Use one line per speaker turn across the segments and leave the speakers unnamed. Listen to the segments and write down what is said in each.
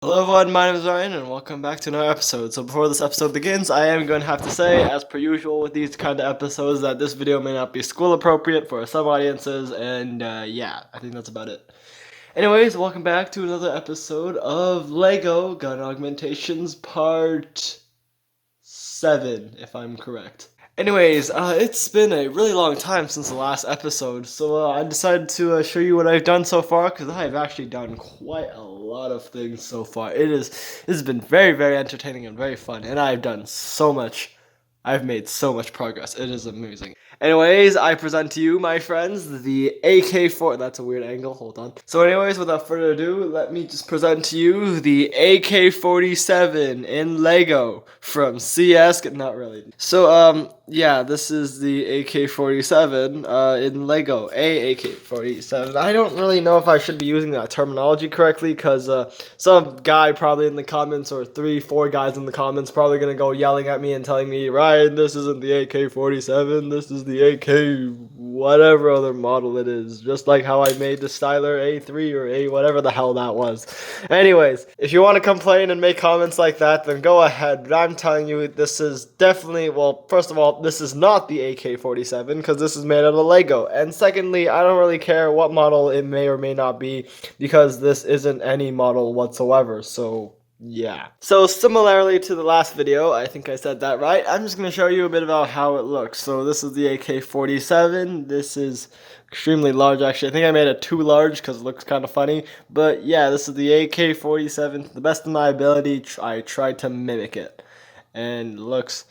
Hello everyone, my name is Ryan and welcome back to another episode. So before this episode begins, I am going to have to say, as per usual with these kind of episodes, that this video may not be school appropriate for some audiences, and yeah, I think that's about it. Anyways, welcome back to another episode of Lego Gun Augmentations Part 7, if I'm correct. Anyways, it's been a really long time since the last episode, so I decided to show you what I've done so far, because I've actually done quite a lot of things so far. This has been very, very entertaining and very fun, and I've done so much. I've made so much progress. It is amazing. Anyways, I present to you, my friends, the AK-4. That's a weird angle. Hold on. So anyways, without further ado, let me just present to you the AK-47 in Lego from CS. Not really. So, yeah, this is the AK-47 in Lego. AK-47. I don't really know if I should be using that terminology correctly, because some guy probably in the comments, or 3-4 guys in the comments, probably gonna go yelling at me and telling me, Ryan, this isn't the AK-47, this is the AK whatever other model it is, just like how I made the Styler A3 or A whatever the hell that was. Anyways, if you want to complain and make comments like that, then go ahead, but I'm telling you, this is definitely, well, first of all, this is not the AK-47, because this is made out of Lego, and secondly, I don't really care what model it may or may not be, because this isn't any model whatsoever, so yeah. So similarly to the last video, I think I said that right, I'm just going to show you a bit about how it looks. So this is the AK-47. This is extremely large, actually. I think I made it too large because it looks kind of funny. But yeah, this is the AK-47. To the best of my ability, I tried to mimic it. And it looks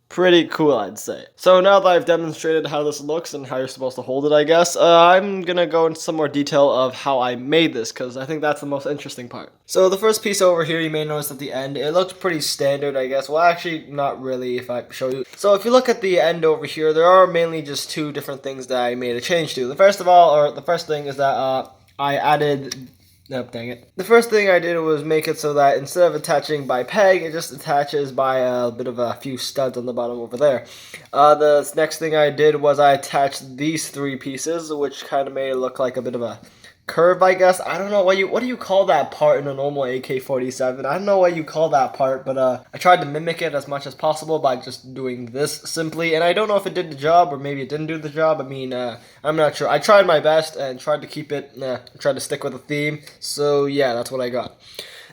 pretty cool, I'd say. So now that I've demonstrated how this looks and how you're supposed to hold it, I guess, I'm gonna go into some more detail of how I made this, because I think that's the most interesting part. So the first piece over here, you may notice at the end, it looks pretty standard, I guess. Well, actually, not really, if I show you. So if you look at the end over here, there are mainly just two different things that I made a change to. The first thing is that I added. Nope, dang it. The first thing I did was make it so that instead of attaching by peg, it just attaches by a bit of a few studs on the bottom over there. The next thing I did was I attached these three pieces, which kind of made it look like a bit of a curve, I guess. I don't know what do you call that part in a normal AK-47. I don't know what you call that part, but I tried to mimic it as much as possible by just doing this simply, and I don't know if it did the job or maybe it didn't do the job. I mean, I'm not sure. I tried my best and tried to keep it, tried to stick with the theme, so yeah, that's what I got.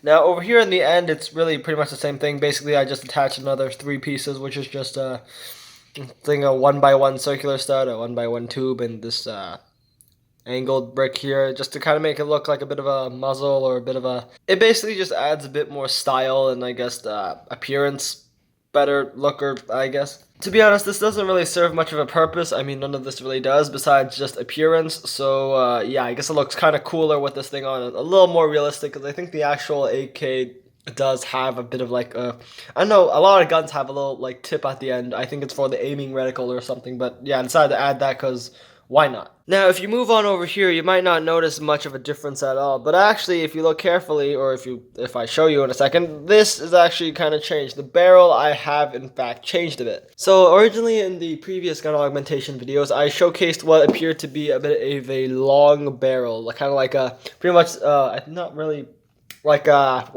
Now, over here in the end, it's really pretty much the same thing. Basically, I just attached another three pieces, which is just a 1x1 circular stud, a 1x1 tube, and this angled brick here, just to kind of make it look like a bit of a muzzle, or a bit of a, it basically just adds a bit more style and I guess appearance, better looker, I guess. To be honest, this doesn't really serve much of a purpose. I mean, none of this really does besides just appearance. So yeah, I guess it looks kind of cooler with this thing on, a little more realistic, because I think the actual AK does have a bit of like I don't know, a lot of guns have a little like tip at the end. I think it's for the aiming reticle or something, but yeah, I decided to add that because why not? Now, if you move on over here, you might not notice much of a difference at all, but actually, if you look carefully, or if I show you in a second, this is actually kind of changed. The barrel, I have, in fact, changed a bit. So, originally in the previous gun augmentation videos, I showcased what appeared to be a bit of a long barrel, kind of like a, pretty much, not really, like a,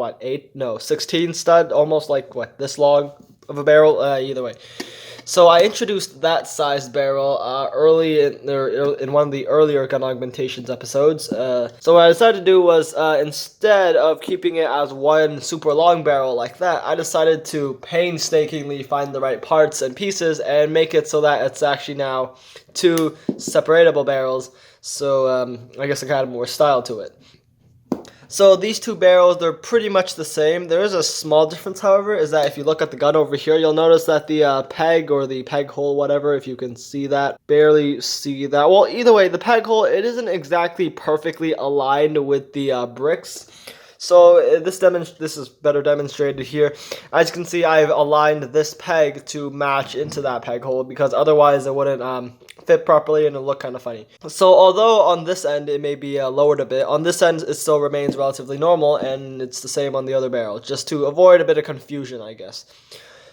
16 stud, almost like, this long of a barrel, either way. So I introduced that sized barrel early in one of the earlier Gun Augmentations episodes. So what I decided to do was, instead of keeping it as one super long barrel like that, I decided to painstakingly find the right parts and pieces and make it so that it's actually now two separatable barrels. So I guess it got more style to it. So these two barrels, they're pretty much the same. There is a small difference, however, is that if you look at the gun over here, you'll notice that the peg, or the peg hole, whatever, if you can see that, barely see that. Well, either way, the peg hole, it isn't exactly perfectly aligned with the bricks. So this is better demonstrated here. As you can see, I've aligned this peg to match into that peg hole, because otherwise it wouldn't fit properly and it'll look kind of funny. So although on this end it may be lowered a bit, on this end it still remains relatively normal, and it's the same on the other barrel, just to avoid a bit of confusion, I guess.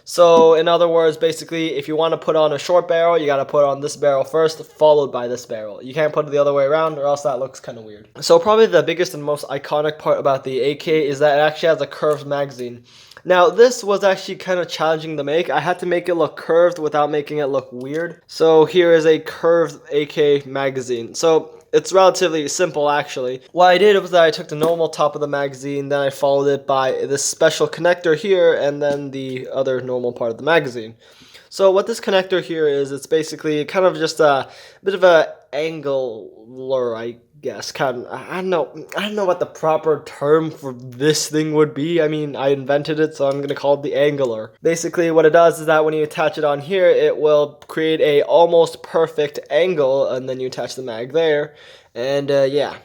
So in other words, basically, if you want to put on a short barrel, you got to put on this barrel first, followed by this barrel. You can't put it the other way around, or else that looks kind of weird. So probably the biggest and most iconic part about the AK is that it actually has a curved magazine. Now, this was actually kind of challenging to make. I had to make it look curved without making it look weird. So here is a curved AK magazine. So it's relatively simple, actually. What I did was that I took the normal top of the magazine, then I followed it by this special connector here, and then the other normal part of the magazine. So what this connector here is, it's basically kind of just a bit of a angler, I guess. Kind of, I don't know what the proper term for this thing would be. I mean, I invented it, so I'm gonna call it the angler. Basically, what it does is that when you attach it on here, it will create a almost perfect angle, and then you attach the mag there, and yeah,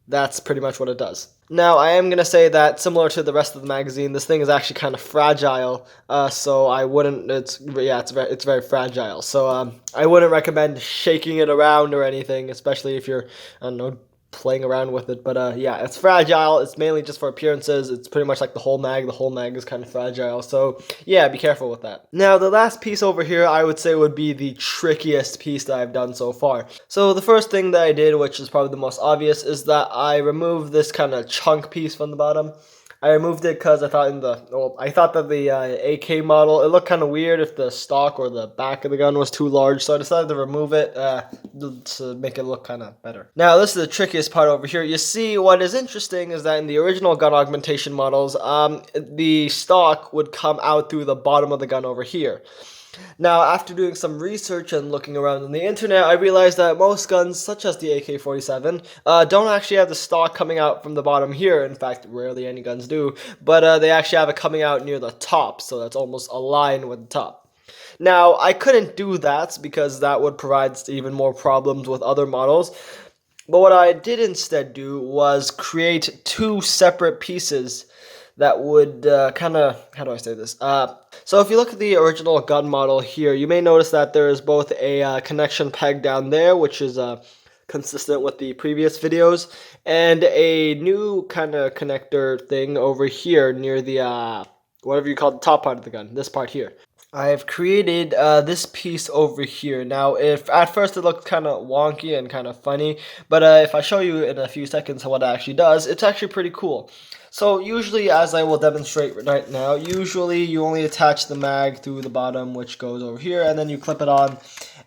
that's pretty much what it does. Now, I am going to say that similar to the rest of the magazine, this thing is actually kind of fragile, so I wouldn't, it's very fragile, so I wouldn't recommend shaking it around or anything, especially if you're, I don't know, playing around with it. But yeah, it's fragile. It's mainly just for appearances. It's pretty much like the whole mag. The whole mag is kind of fragile, so yeah, be careful with that. Now, the last piece over here I would say would be the trickiest piece that I've done so far. So the first thing that I did, which is probably the most obvious, is that I removed this kind of chunk piece from the bottom. I removed it because I thought that the AK model, it looked kind of weird if the stock or the back of the gun was too large, so I decided to remove it to make it look kind of better. Now, this is the trickiest part over here. You see, what is interesting is that in the original gun augmentation models, the stock would come out through the bottom of the gun over here. Now, after doing some research and looking around on the internet, I realized that most guns, such as the AK-47, don't actually have the stock coming out from the bottom here. In fact, rarely any guns do, but they actually have it coming out near the top, so that's almost aligned with the top. Now, I couldn't do that because that would provide even more problems with other models, but what I did instead do was create two separate pieces that would kind of, how do I say this? So if you look at the original gun model here, you may notice that there is both a connection peg down there, which is consistent with the previous videos, and a new kind of connector thing over here near the, whatever you call the top part of the gun, this part here. I've created this piece over here. Now, if at first it looked kind of wonky and kind of funny, but if I show you in a few seconds what it actually does, it's actually pretty cool. So usually, as I will demonstrate right now, usually you only attach the mag through the bottom, which goes over here, and then you clip it on,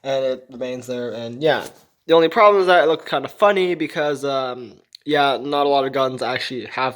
and it remains there, and yeah. The only problem is that it looked kind of funny because, yeah, not a lot of guns actually have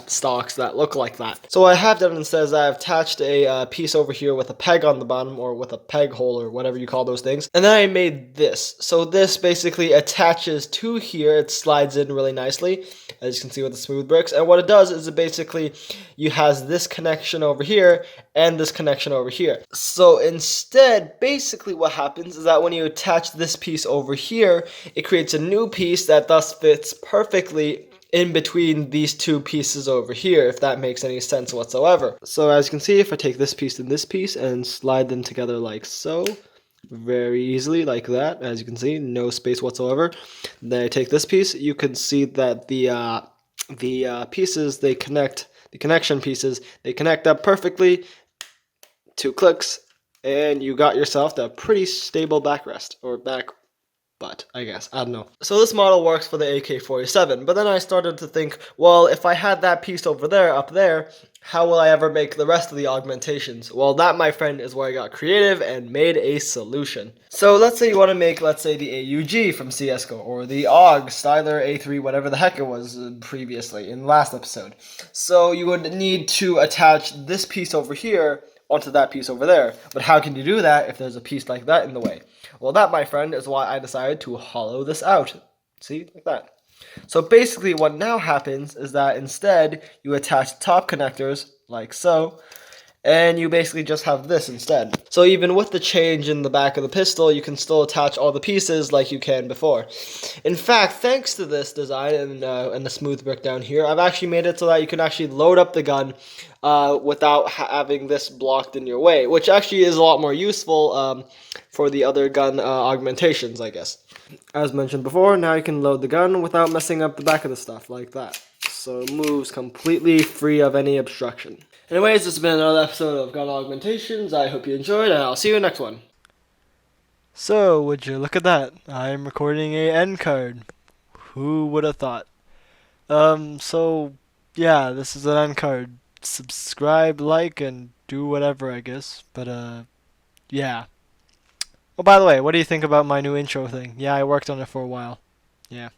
stocks that look like that. So what I have done instead is I've attached a piece over here with a peg on the bottom, or with a peg hole, or whatever you call those things. And then I made this. So this basically attaches to here. It slides in really nicely, as you can see with the smooth bricks. And what it does is it basically, you has this connection over here and this connection over here. So instead, basically what happens is that when you attach this piece over here, it creates a new piece that thus fits perfectly in between these two pieces over here, if that makes any sense whatsoever. So as you can see, if I take this piece and this piece and slide them together like so, very easily like that, as you can see, no space whatsoever. Then I take this piece, you can see that the pieces, they connect, the connection pieces, they connect up perfectly. 2 clicks, and you got yourself a pretty stable backrest, or back butt, I guess. I don't know. So this model works for the AK-47, but then I started to think, well, if I had that piece over there, up there, how will I ever make the rest of the augmentations? Well, that, my friend, is where I got creative and made a solution. So let's say you want to make, let's say, the AUG from CSGO, or the AUG, Styler A3, whatever the heck it was previously, in the last episode. So you would need to attach this piece over here onto that piece over there. But how can you do that if there's a piece like that in the way? Well, that, my friend, is why I decided to hollow this out. See, like that. So basically what now happens is that instead you attach top connectors like so, and you basically just have this instead. So even with the change in the back of the pistol, you can still attach all the pieces like you can before. In fact, thanks to this design and the smooth brick down here, I've actually made it so that you can actually load up the gun without having this blocked in your way, which actually is a lot more useful for the other gun augmentations, I guess. As mentioned before, now you can load the gun without messing up the back of the stuff like that. So it moves completely free of any obstruction. Anyways, this has been another episode of Gun Augmentations. I hope you enjoyed, and I'll see you in the next one. So, would you look at that? I'm recording a end card. Who would have thought? So, yeah, this is an end card. Subscribe, like, and do whatever, I guess. But, yeah. Oh, by the way, what do you think about my new intro thing? Yeah, I worked on it for a while. Yeah.